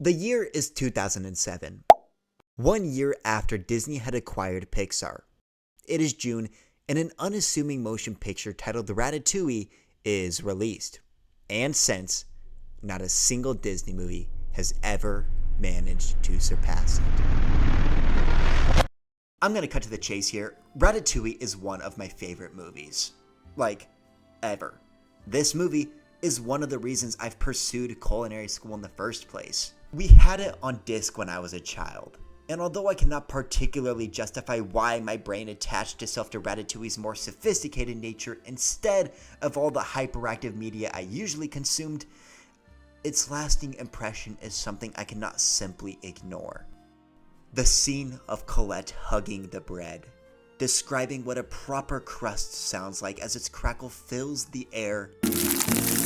The year is 2007, 1 year after Disney had acquired Pixar. It is June, and an unassuming motion picture titled Ratatouille is released. And since, not a single Disney movie has ever managed to surpass it. I'm gonna cut to the chase here. Ratatouille is one of my favorite movies. Like, ever. This movie is one of the reasons I've pursued culinary school in the first place. We had it on disc when I was a child, and although I cannot particularly justify why my brain attached itself to Ratatouille's more sophisticated nature instead of all the hyperactive media I usually consumed, its lasting impression is something I cannot simply ignore. The scene of Colette hugging the bread, describing what a proper crust sounds like as its crackle fills the air.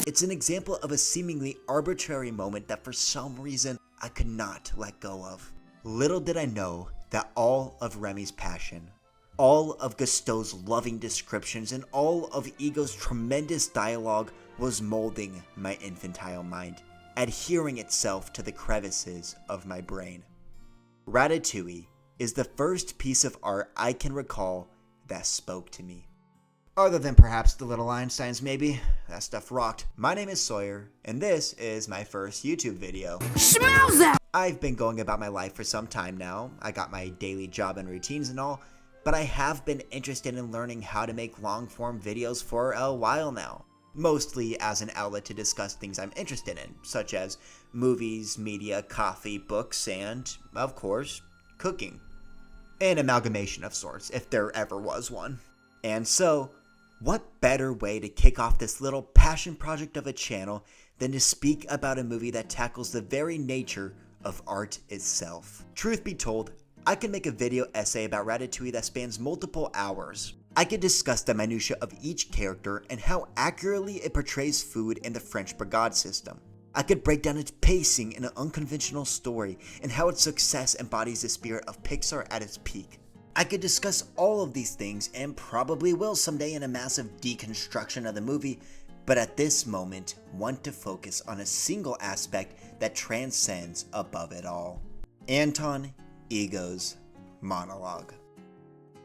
It's an example of a seemingly arbitrary moment that for some reason I could not let go of. Little did I know that all of Remy's passion, all of Gusteau's loving descriptions, and all of Ego's tremendous dialogue was molding my infantile mind, adhering itself to the crevices of my brain. Ratatouille is the first piece of art I can recall that spoke to me. Other than perhaps the little Einsteins maybe, that stuff rocked. My name is Sawyer, and this is my first YouTube video. Schmauza! I've been going about my life for some time now. I got my daily job and routines and all, but I have been interested in learning how to make long-form videos for a while now. Mostly as an outlet to discuss things I'm interested in, such as movies, media, coffee, books, and, of course, cooking. An amalgamation of sorts, if there ever was one. And so, what better way to kick off this little passion project of a channel than to speak about a movie that tackles the very nature of art itself? Truth be told, I could make a video essay about Ratatouille that spans multiple hours. I could discuss the minutiae of each character and how accurately it portrays food in the French brigade system. I could break down its pacing in an unconventional story and how its success embodies the spirit of Pixar at its peak. I could discuss all of these things and probably will someday in a massive deconstruction of the movie, but at this moment want to focus on a single aspect that transcends above it all. Anton Ego's monologue.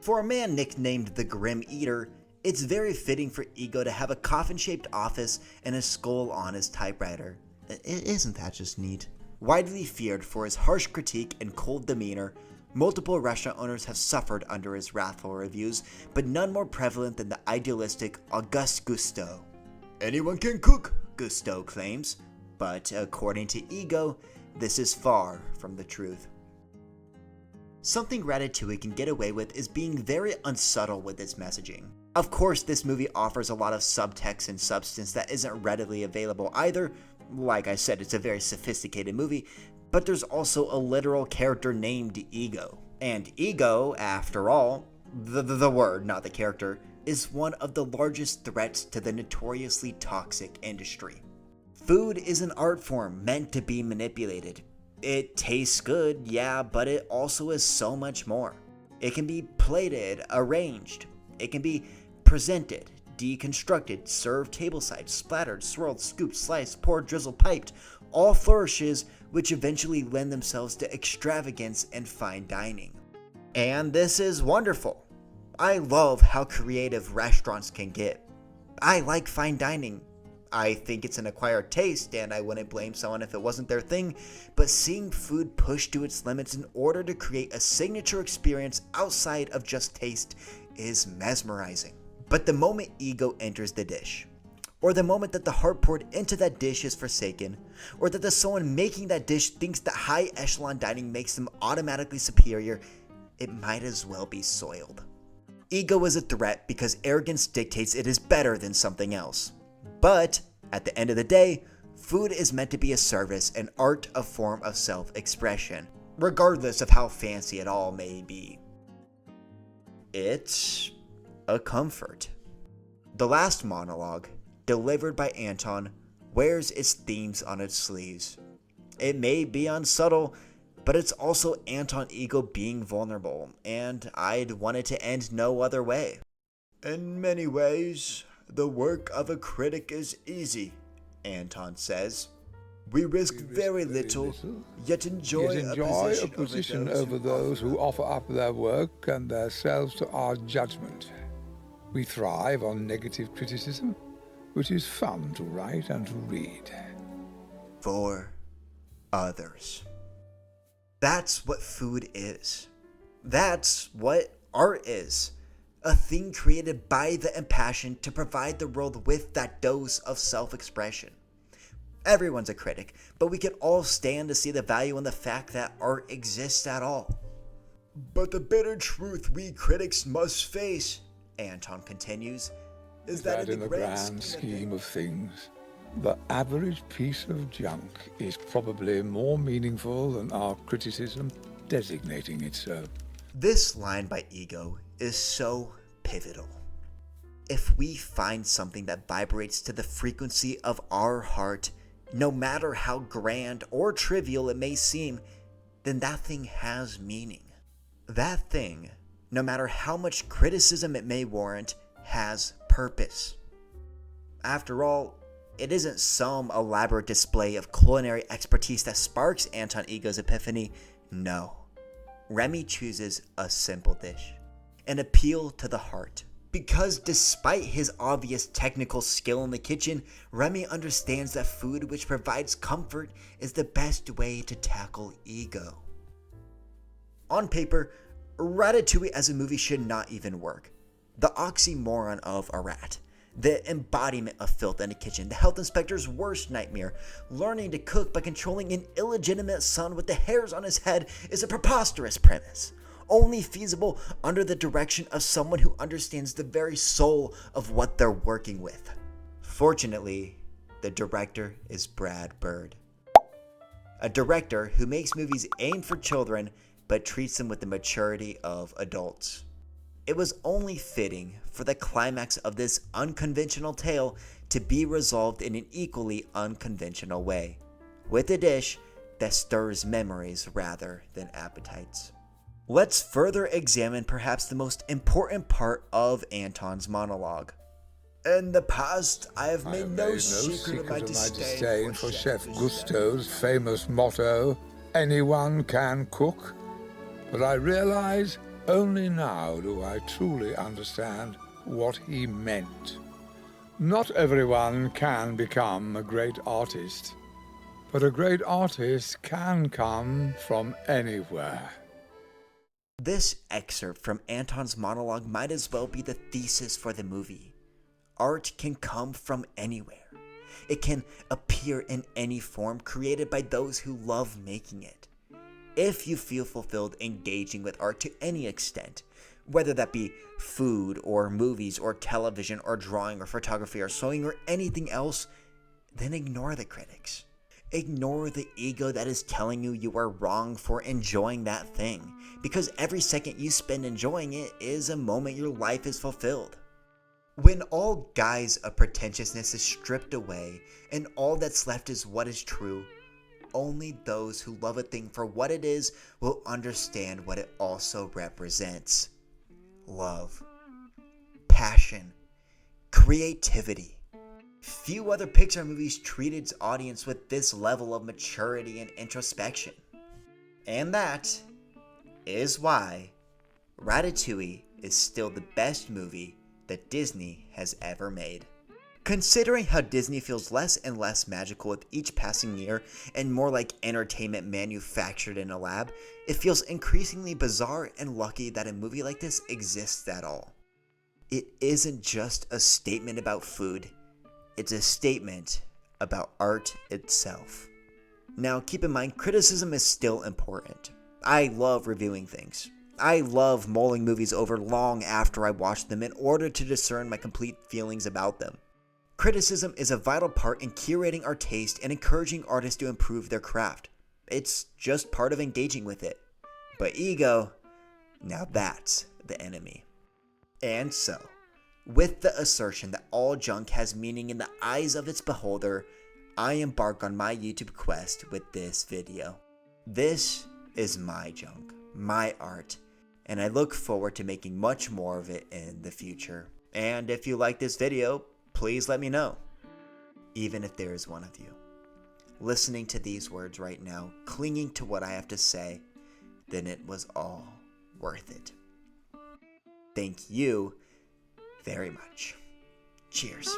For a man nicknamed the Grim Eater, it's very fitting for Ego to have a coffin-shaped office and a skull on his typewriter. Isn't that just neat? Widely feared for his harsh critique and cold demeanor, multiple restaurant owners have suffered under his wrathful reviews, but none more prevalent than the idealistic Auguste Gusteau. Anyone can cook, Gusteau claims, but according to Ego, this is far from the truth. Something Ratatouille can get away with is being very unsubtle with its messaging. Of course, this movie offers a lot of subtext and substance that isn't readily available either. Like I said, it's a very sophisticated movie, but there's also a literal character named Ego. And Ego, after all, the word, not the character, is one of the largest threats to the notoriously toxic industry. Food is an art form meant to be manipulated. It tastes good, yeah, but it also is so much more. It can be plated, arranged. It can be presented, deconstructed, served tableside, splattered, swirled, scooped, sliced, poured, drizzled, piped. All flourishes which eventually lend themselves to extravagance and fine dining. And this is wonderful. I love how creative restaurants can get. I like fine dining. I think it's an acquired taste, and I wouldn't blame someone if it wasn't their thing, but seeing food pushed to its limits in order to create a signature experience outside of just taste is mesmerizing. But the moment Ego enters the dish, or the moment that the heart poured into that dish is forsaken, or that the someone making that dish thinks that high echelon dining makes them automatically superior, it might as well be soiled. Ego is a threat because arrogance dictates it is better than something else. But, at the end of the day, food is meant to be a service and art a form of self-expression, regardless of how fancy it all may be. It's a comfort. The last monologue, delivered by Anton, wears its themes on its sleeves. It may be unsubtle, but it's also Anton Ego being vulnerable, and I'd want it to end no other way. In many ways, the work of a critic is easy, Anton says. We risk very little, yet enjoy a position over those who offer up their work and their selves to our judgment. We thrive on negative criticism, which is fun to write and to read. For others. That's what food is. That's what art is. A thing created by the impassioned to provide the world with that dose of self-expression. Everyone's a critic, but we can all stand to see the value in the fact that art exists at all. But the bitter truth we critics must face, Anton continues, is that in the grand scheme of things, the average piece of junk is probably more meaningful than our criticism designating it so. This line by Ego is so pivotal. If we find something that vibrates to the frequency of our heart, no matter how grand or trivial it may seem, then that thing has meaning. That thing, no matter how much criticism it may warrant, has purpose. After all, it isn't some elaborate display of culinary expertise that sparks Anton Ego's epiphany. No. Remy chooses a simple dish, an appeal to the heart. Because despite his obvious technical skill in the kitchen, Remy understands that food which provides comfort is the best way to tackle ego. On paper, Ratatouille as a movie should not even work. The oxymoron of a rat, the embodiment of filth in the kitchen, the health inspector's worst nightmare, learning to cook by controlling an illegitimate son with the hairs on his head is a preposterous premise. Only feasible under the direction of someone who understands the very soul of what they're working with. Fortunately, the director is Brad Bird. A director who makes movies aimed for children but treats them with the maturity of adults. It was only fitting for the climax of this unconventional tale to be resolved in an equally unconventional way, with a dish that stirs memories rather than appetites. Let's further examine perhaps the most important part of Anton's monologue. In the past, I have made no secret of my disdain for Chef Gusteau's famous motto, "Anyone can cook." But I realize only now do I truly understand what he meant. Not everyone can become a great artist, but a great artist can come from anywhere. This excerpt from Anton's monologue might as well be the thesis for the movie. Art can come from anywhere. It can appear in any form created by those who love making it. If you feel fulfilled engaging with art to any extent, whether that be food or movies or television or drawing or photography or sewing or anything else, then ignore the critics. Ignore the ego that is telling you you are wrong for enjoying that thing, because every second you spend enjoying it is a moment your life is fulfilled. When all guise of pretentiousness is stripped away and all that's left is what is true, only those who love a thing for what it is will understand what it also represents. Love, passion, creativity. Few other Pixar movies treat its audience with this level of maturity and introspection. And that is why Ratatouille is still the best movie that Disney has ever made. Considering how Disney feels less and less magical with each passing year and more like entertainment manufactured in a lab, it feels increasingly bizarre and lucky that a movie like this exists at all. It isn't just a statement about food, it's a statement about art itself. Now keep in mind, criticism is still important. I love reviewing things. I love mulling movies over long after I watch them in order to discern my complete feelings about them. Criticism is a vital part in curating our taste and encouraging artists to improve their craft. It's just part of engaging with it. But ego, now that's the enemy. And so, with the assertion that all junk has meaning in the eyes of its beholder, I embark on my YouTube quest with this video. This is my junk, my art, and I look forward to making much more of it in the future. And if you like this video, please let me know, even if there is one of you. listening to these words right now, clinging to what I have to say, then it was all worth it. Thank you very much. Cheers.